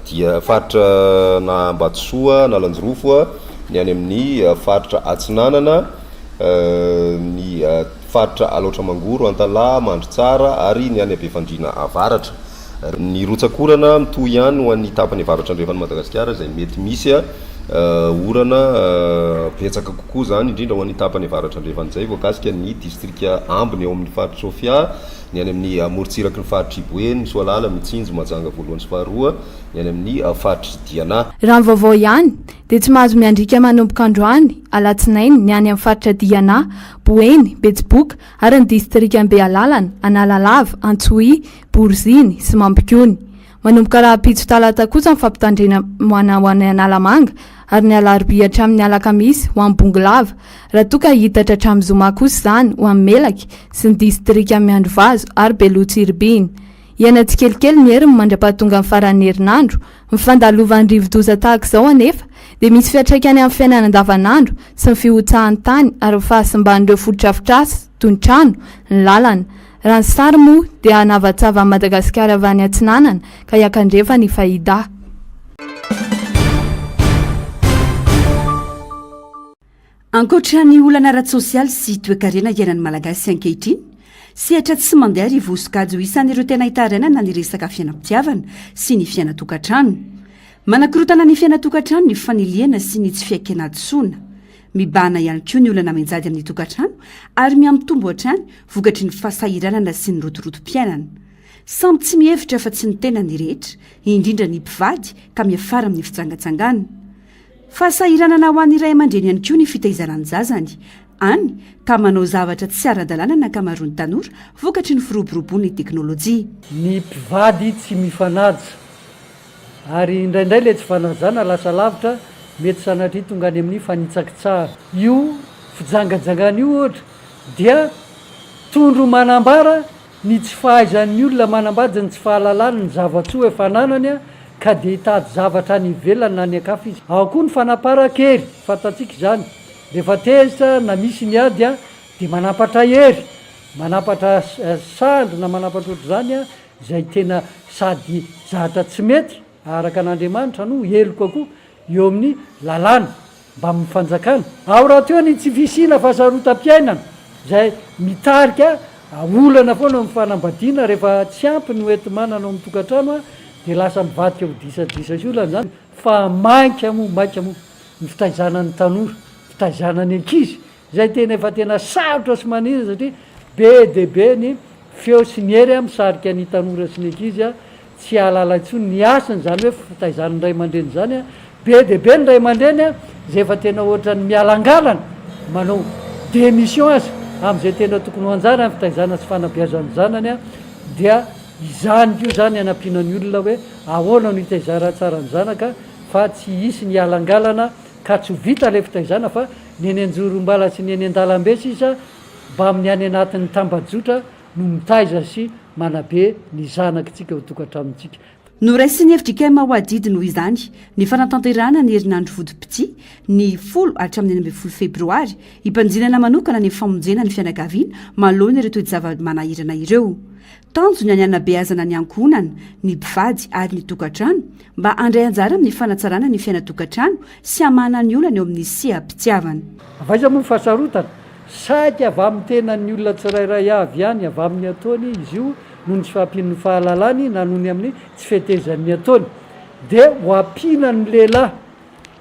dia faritra na Ambatsoa na Lanjirofo ny any amin'ny faritra Atsinanana ny faritra Alaotra Mangoro Antala Mandritsara ary ny any Abefandrina Avaratra ny rotsakorana mitohy ihany ho an'ny tapany avaratra andrefany Madagasikara zay mety misy orana petsaka kokoa zany indrindra ho an'ny tapany avaratra andrefan'izay voakasika ny distrika ambiny eo amin'ny faritra Sofia ny any amin'ny Moritsiraky ny faritra Iboeny ny Soalala Mitsinjo Majanga voalohany sy faharoa ny any amin'ny faritra Diana. Raha ny vaovao ihany dia tsy mahazo miandrika manomboka androany alatsinainy ny any amin'ny faritra Diana, Boeny, Betsiboka ary ny distrika Bealalana, Analalava, Antsohi, Borziny sy Mampikony. Manomboka raha pitso talata kosa ny fampitandrena moana ho an'ny Analamanga ary ny alarobia hatramin'ny alakamisy ho amin'ny Bongolava raha toa ka hitatra hatramin'ny zoma kosa zany ho amin'ny Melaky sy ny distrika Miandrovazo ary Belotsiribiny. Iaina tsikelikely ny heriny mandra-pahatonga amin'ny faran'ny herinandro mifandalovan'ny rivo-doza tahaka izao anefa dia misy fiantraikany amin'ny fiainana andavanandro sy ny fihotsahan'ny tany ary fahasimban'ireo fotodrafitrasa toy ny trano ny lalana. Raha ny sary moa dia hanavatsava amin'ny Madagasikara avy any Atsinanana ka hiakandrefa ny Fahida. Ankoatra ny olana ara-tsosialy sy toe-karena iainan'ny malagasy ankehitriny, sehatra tsy mandeha ary vosokajo isan'ireo tena hitarenana ny resaka fiainam-pitiavana sy ny fiainatokantrano. Manakorotana ny fiainatokantrano ny faniliana sy ny tsy fiaikena adsoina. Mibahana ihany koa ny olana menjady amin'ny tokantrano ary miamitombo hatrany vokatry ny fahasahiranana sy ny rotorotom-piainana. Samby tsy mihevitra fa tsy ny tena ny rehetra, indrindra ny mpivady ka miafara amin'ny fitsangatsangana. Fahasahiranana ho an'ny iray aman-dreny ihany koa ny fitaizanany zazany, any ka manao zavatra tsy ara-dalàna na ankamaroan'ny tanora vokatry ny firoboroboan'ny teknôlôjia. Ny mpivady tsy mifanaja ary indraindray le tsy fanajana lasa lavitra mety sanatria tonga any amin'ny fanitsaky tsara. Io fijangajangana io ohatra dia tondro manambara ny tsy fahaizan'ny olona manambady ny tsy fahalalana ny zavatsoa efa nanany ka dia hitady zavatra ny ivelany na ny akafa izy. Ao koa ny fanapara-kery fantatsika izany rehefa tezitra na misy ny ady dia manapatra hery manapatra sandro na manapatra ohatr'izany izay tena sady zahatra tsy mety araka an'Andriamanitra no heloko koa eo amin'ny lalàna mba mifanjakana. Ao raha teo ny tsy fisina fahasarotam-piainana izay mitarika olana foana mifanambadiana rehefa tsy ampy ny oety manana ao amin'ny tokantrano dia lasa mivadika ho disadisa sy olana zany fa mainka moa ny fitaizanan'ny tanora fitaizanany ankizy izay tena efa tena sarotra sy manira satria be dia be ny feo sy ny hery misarika ny tanora sy ny ankizy tsy ahalala intsony ny asany zany hoe fitaizan'ny ray aman-dreny zany be dia be ny ray aman-dreny izay efa tena ohatra ny mialangalana manao démission azy amin'izay tena tokony ho anjara ny fitaizana sy fanabeazan'ny zanany dia izany io zany anampianany olona hoe ahoana no hitaizara tsara ny zanaka fa tsy hisy ny alangalana ka tsy ho vita le fitaizana fa ny eny anjorom-bala sy ny eny an-dalambe sisa mba amin'ny any anatin'ny tambajotra no mitaiza sy manabe ny zanakitsika ho tokantranontsika. noraisiny hevitra ho adidy noho izany ny fanatanterana ny herinandro vodipiti ny 10 febroary himpanjinana manokana ny famonjena ny fianakaviana malohany ireo toe-java-manahirana ireo tanjony any anabeazana ny ankonana ny mpivady ary ny tokatrano mba andray anjara amin'ny fanatsarana ny fiainatokatrano sy amana ny olana eo amin'ny siam-pitiavana avaiza moa fahasarotana saky avy amin'ny tenany olona tsirairay avy ihany avy amin'ny ataony izy io noho ny tsy fahampinany fahalalany na nohony amin'ny tsy fetezan'ny ataony dia ho ampinany lehilahy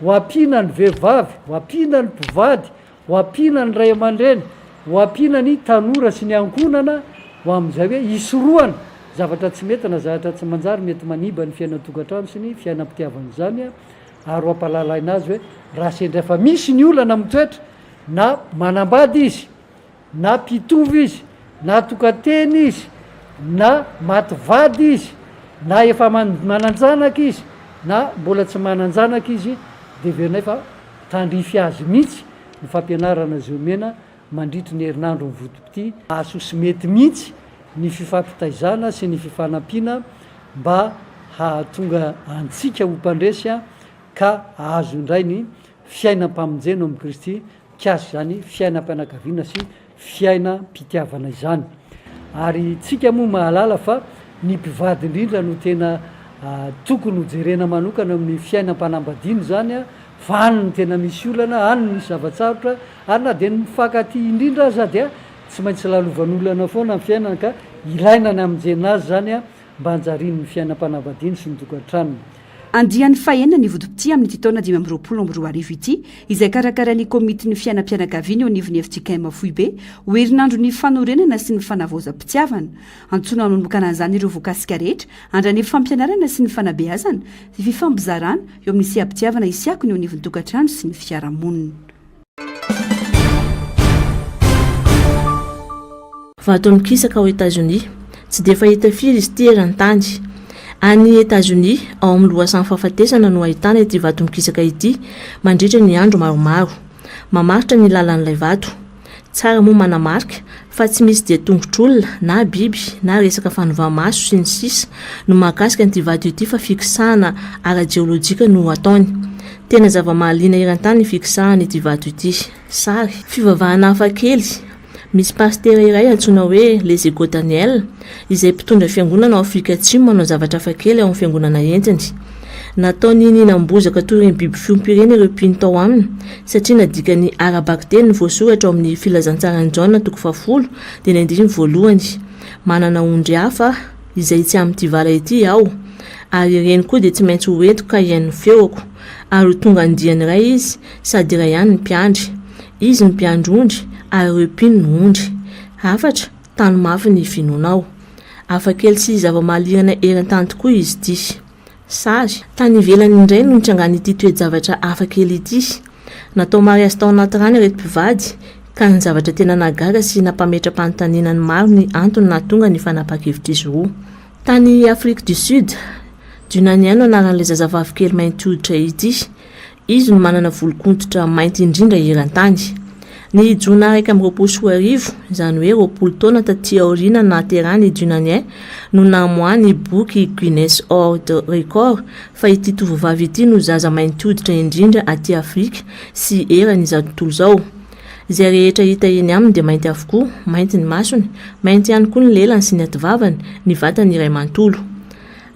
ho ampinany vehivavy ho ampinany mpivady ho ampinany ray aman-dreny ho ampinany tanora sy ny ankonana ho amin'izay hoe isoroana zavatra tsy mety na zavatra tsy manjary mety maniba ny fiainatokatrano sy ny fiainam-pitiavana zany ary ho ampalalana azy hoe raha sendra efa misy ny olana mitoetra na manambady izy na mpitovy izy na tokateny izy na mativady izy na efa mananjanaka izy na mbola tsy mananjanaka izy dia verina efa tandrify azy mihitsy ny fampianarana zeo mena mandritry ny herinandro ny vodipiti asosy mety mihitsy ny fifampitaizana sy ny fifanampiana mba hahatonga antsika ho mpandresy ka ahazo indray ny fiainam-pamonjena amin'ny Kristy kiasy zany fiainam-pianakaviana sy fiainam-pitiavana izany ary tsika moa mahalala fa ny mpivady indrindra no tena tokony hojerena manokana amin'ny fiainam-panambadiany zany fa any ny tena misy olana any misy zavatsarotra ary na dia mifankaty indrindra aza dia tsy maintsy lalovan'olana foana ny fiainana ka ilaina ny aminjena azy zany mba hanjariany ny fiainam-panambadiany sy ny tokantranony andian'ny fahenina ny vodipiti amin'ny titaona 2022 ity izay karakarain'ny komity ny fiainam-pianakaviana eo anivon'ny FJKM Foibe ho herinandro ny fanorenana sy ny fanavaozam-pitiavana antsoina manomboka an'izany ireo voakasika rehetra andrany fampianarana sy ny fanabeazana sy fifambizarana eo amin'ny siam-pitiavana isiako ny eo anivon'ny tokatrano sy ny fiarahamonina. Vato mikisaka ao États-Unis tsy dia fahita firy izy ity eran-tany. Any États-Unis ao amin'ny lohasan'ny fahafatesana no ahitana ity vato mikisaka ity mandritra ny andro maromaro mamaritra ny lalan'ilay vato. Tsara moa manamarika fa tsy misy dia tongotr'olona na biby na resaka fanovamaso sy ny sisa no mahakasika an'ity vato ity fa fikisahana ara-jeolojika no ataony. Tena zava-mahaliana eran-tany ny fikisahana ity vato ity. Sary fivavahana hafakely. Misy pasteur iray antsoina hoe Les Ego Daniel izay mpitondra fiangonana ao Afrika Atsimo manao zavatra hafakely ao amin'ny fiangonana entiny. Nataony ninam-bozaka toy ny biby fiompirena ireo mpino tao aminy satria nadikany ara-bakteny ny voasoratra ao amin'ny filazantsarany Jaona 10 dia ny 9 voalohany. Manana ondry hafa izay tsy amin'ity vala ity ao ary ireny koa dia tsy maintsy ho entiko ka iain'ny feoko ary tonga andiany iray izy sady iray ihany ny mpiandry. Izy ny mpiandry ondry ary ireo mpino ny ondry. Hafatra tany mafy ny finonao. Hafakely sy zava-mahalirana eran-tany tokoa izy ity. Sary tany ivelany indray no nitrangany ity toe-javatra hafakely ity. Natao mariazy tao anaty rano ireto mpivady ka ny zavatra tena nagaga sy nampametra-panontaniana ny maro ny antony nahatonga ny fanapa-kevitra izy roa. Tany Afrique du Sud Dunaniano anaran'ilay zazavavy kely mainty hoditra ity. Izy no manana volo-koditra mainty indrindra eran-tany. Ny jona 1 izany hoe 20 taona taty aoriana nahaterahany Dunanian no namoahany boky Guinness World Record fa ity tovovavy ity no zaza mainty hoditra indrindra aty Afrika sy eran'izao tontolo izao. Izay rehetra hita eny aminy dia mainty avokoa, mainty ny masony, mainty ihany koa ny lelany sy ny ativavany, ny vatany iray manontolo.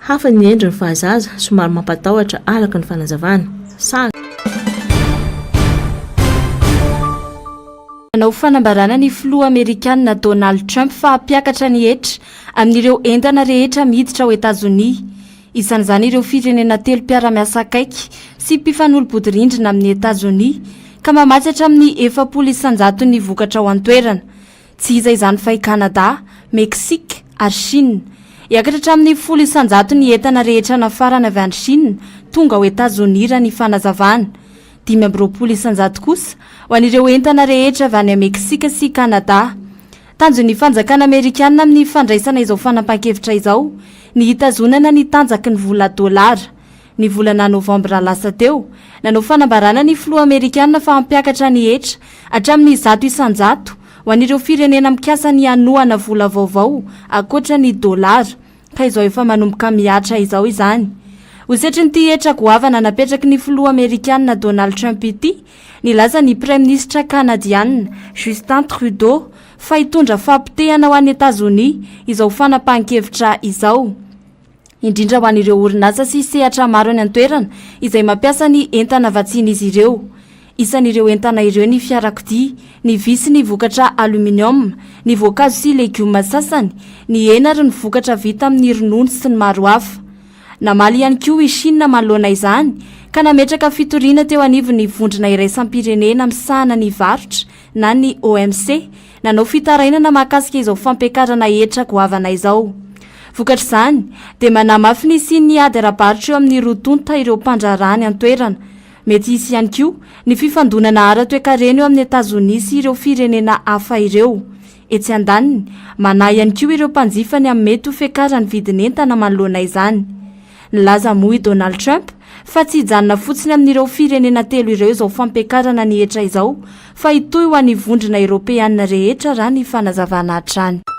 Hafa ny endriny fahazaza somary mampatahotra araka ny fanazavana. Sary nao fanambarana ny filoha Amerikanina Donald Trump fa hampiakatra ny hetra amin'ireo entana rehetra miditra ao États-Unis. Isan'izany ireo firenena telo mpiara-miasa akaiky sy mpifanolo-bodirindrina amin'ny États-Unis ka mamatsy hatramin'ny 700 isanjaton'ny vokatra ao an-toerana. Tsy iza izany fa i Canada, Meksika ary Chine. Iakatra hatramin'ny 10 isanjaton'ny entana rehetra nafarana avy any Chine tonga ao États-Unis raha ny fanazavana. 520 isanjato kosa ho an'ireo entana rehetra avy any Meksika sy Canada. Tanjon'ny fanjakana Amerikanina amin'ny fandraisana izao fanampan-kevitra izao ny hitazonana ny tanjaky ny vola dolara. Ny volana Novambra lasa teo nanao fanambarana ny filoha Amerikanina fa hampiakatra ny hetra hatramin'ny 100 isanjato ho an'ireo firenena mikasa ny hanoana vola vaovao akoatra ny dolara ka izao efa manomboka miatra izao izany osetry ny ty etra goavana napetraky ny filoha amerikanina Donald Trump ity nilaza ny Premier Ministre Canadianina Justin Trudeau fa hitondra fampitehana ho an'ny États-Unis izao fanapahan-kevitra izao indrindra ho an'ireo orinasa sy sehatra maro any an-toerana izay mampiasa ny entana vatsiny izy ireo isan'ireo entana ireo ny fiarakodia ny vy sy ny vokatra aluminium ny voankazo sy legioma sasany ny hena ary ny vokatra vita amin'ny ronono sy ny maro hafa namaly ihany koa i Chine manoloana izany ka nametraka fitoriana teo anivon'ny vondrona iraisam-pirenena misahana ny varotra na ny OMC nanao fitarainana mahakasika izao fampiakarana etra goavana izao vokatra izany dia manamafy ny sy ny ady ara-barotra eo amin'ny rotonta ireo mpandrarany an-toerana mety hisy ihany koa ny fifandonana ara-toekarena eo amin'ny États-Unis sy ireo firenena hafa ireo etsy andaniny manahy ihany koa ireo mpanjifa ny amin'ny mety ho fiakarany vidin'entana manoloana izany nilaza moa Donald Trump fa tsy hijanona fotsiny amin'ireo firenena telo ireo izao fampiakarana ny etra izao fa hitoy ho an'ny vondrona Eoropeanina rehetra raha ny fanazavana hatrany